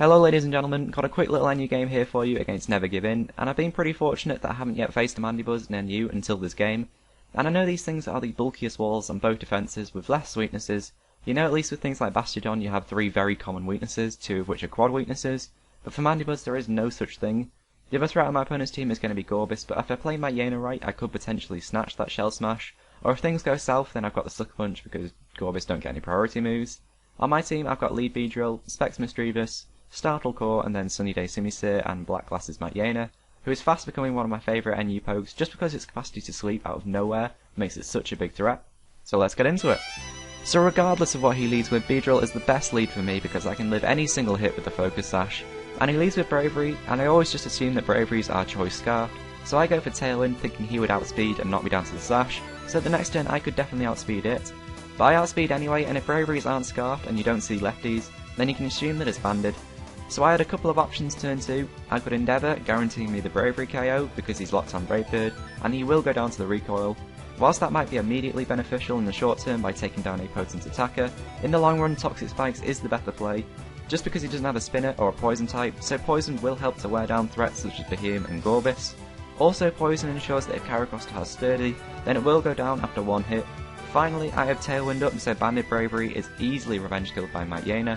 Hello ladies and gentlemen, got a quick little NU game here for you against NeverGiveIn, and I've been pretty fortunate that I haven't yet faced a Mandibuzz in NU until this game, and I know these things are the bulkiest walls on both defences with less weaknesses. You know, at least with things like Bastiodon you have 3 very common weaknesses, 2 of which are quad weaknesses, but for Mandibuzz there is no such thing. The other threat on my opponent's team is going to be Gorbis, but if I play my Yena right I could potentially snatch that Shell Smash, or if things go south then I've got the Sucker Punch because Gorbis don't get any priority moves. On my team I've got Lead Beedrill, Specs Misdreavus, Startle Core, and then Sunny Day Simisear and Black Glasses Matt Yena, who is fast becoming one of my favourite NU pokes just because its capacity to sleep out of nowhere makes it such a big threat. So let's get into it. So regardless of what he leads with, Beedrill is the best lead for me because I can live any single hit with the Focus Sash, and he leads with Bravery, and I always just assume that Bravery's our choice Scarf, so I go for Tailwind thinking he would outspeed and knock me down to the Sash, so the next turn I could definitely outspeed it. But I outspeed anyway, and if Braveries aren't Scarfed and you don't see lefties, then you can assume that it's banded. So I had a couple of options turn 2. I could Endeavour, guaranteeing me the Bravery KO because he's locked on Brave Bird, and he will go down to the recoil. Whilst that might be immediately beneficial in the short term by taking down a potent attacker, in the long run Toxic Spikes is the better play, just because he doesn't have a Spinner or a Poison type, so Poison will help to wear down threats such as Behemoth and Gorbis. Also Poison ensures that if Carracosta has Sturdy, then it will go down after one hit. Finally, I have Tailwind up, so Banded Bravery is easily revenge killed by Matt Yena.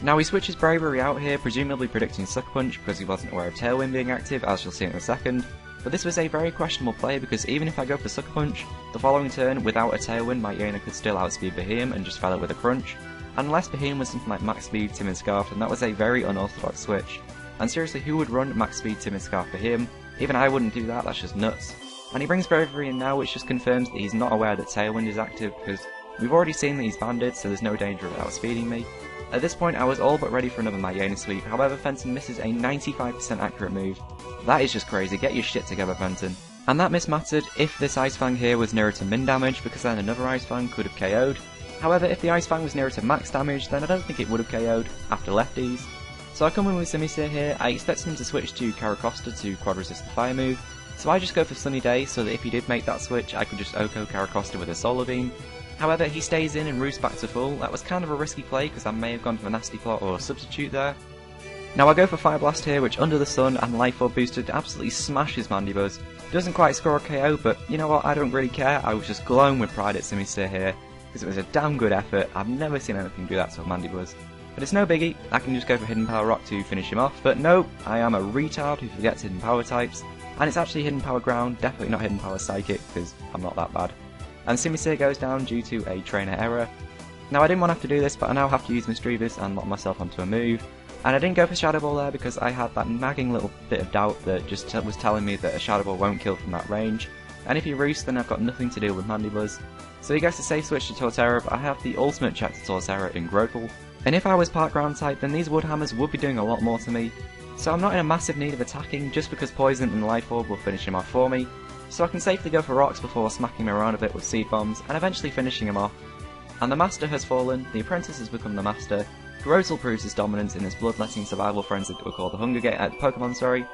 Now he switches Bravery out here, presumably predicting Sucker Punch because he wasn't aware of Tailwind being active, as you'll see in a second. But this was a very questionable play because even if I go for Sucker Punch, the following turn without a Tailwind my Yena could still outspeed Behemoth and just fell it with a Crunch. Unless Behemoth was something like Max Speed, Timid Scarf, then that was a very unorthodox switch. And seriously, who would run Max Speed, Timid Scarf Behemoth? Even I wouldn't do that, that's just nuts. And he brings Bravery in now, which just confirms that he's not aware that Tailwind is active because we've already seen that he's banded, so there's no danger of outspeeding me. At this point I was all but ready for another Matt Yena sweep, however Fenton misses a 95% accurate move. That is just crazy, get your shit together Fenton. And that miss mattered if this Ice Fang here was nearer to min damage, because then another Ice Fang could have KO'd. However, if the Ice Fang was nearer to max damage, then I don't think it would have KO'd after lefties. So I come in with Simisear here. I expected him to switch to Carracosta to quad resist the fire move, so I just go for Sunny Day so that if he did make that switch I could just OHKO Carracosta with a Solar Beam. However, he stays in and roosts back to full. That was kind of a risky play because I may have gone for a Nasty Plot or a Substitute there. Now I go for Fire Blast here, which Under the Sun and Life Orb boosted absolutely smashes Mandibuzz. Doesn't quite score a KO, but you know what, I don't really care. I was just glowing with pride at Simisear here because it was a damn good effort. I've never seen anything do that to a Mandibuzz. But it's no biggie, I can just go for Hidden Power Rock to finish him off, but no, I am a retard who forgets Hidden Power types, and it's actually Hidden Power Ground, definitely not Hidden Power Psychic, because I'm not that bad. And Simisear goes down due to a trainer error. Now I didn't want to have to do this, but I now have to use Misdreavus and lock myself onto a move, and I didn't go for Shadow Ball there because I had that nagging little bit of doubt that just was telling me that a Shadow Ball won't kill from that range, and if he roosts then I've got nothing to deal with Mandibuzz. So he gets a safe switch to Torterra, but I have the ultimate check to Torterra in Grotle. And if I was Park Ground type, then these Wood Hammers would be doing a lot more to me. So I'm not in a massive need of attacking, just because Poison and Life Orb will finish him off for me. So I can safely go for Rocks before smacking him around a bit with Seed Bombs, and eventually finishing him off. And the Master has fallen, the Apprentice has become the Master, Grotle proves his dominance in this bloodletting survival frenzy that we call the Pokemon, sorry.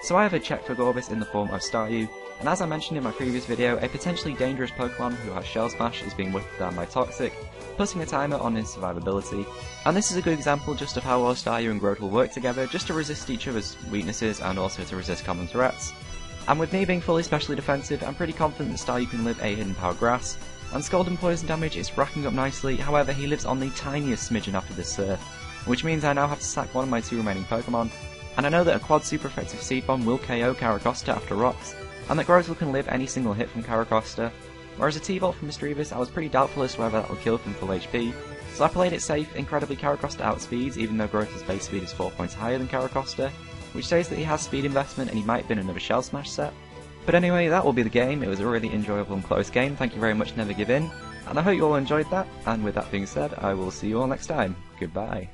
So I have a check for Gorbis in the form of Staryu, and as I mentioned in my previous video, a potentially dangerous Pokemon who has Shell Smash is being whipped down by Toxic, putting a timer on his survivability. And this is a good example just of how well Staryu and Grotle work together just to resist each other's weaknesses and also to resist common threats. And with me being fully specially defensive, I'm pretty confident that Staryu can live a Hidden Power Grass, and Scald and Poison damage is racking up nicely, however he lives on the tiniest smidgen after this Surf, which means I now have to sack one of my 2 remaining Pokemon, and I know that a quad super effective Seed Bomb will KO Carracosta after Rocks, and that Grotle can live any single hit from Carracosta, whereas a T-Volt from Misdreavus I was pretty doubtful as to whether that will kill from full HP, so I played it safe. Incredibly Carracosta outspeeds, even though Grotle's base speed is 4 points higher than Carracosta, which says that he has speed investment and he might bin another Shell Smash set. But anyway, that will be the game. It was a really enjoyable and close game, thank you very much NeverGiveIn, and I hope you all enjoyed that, and with that being said, I will see you all next time. Goodbye.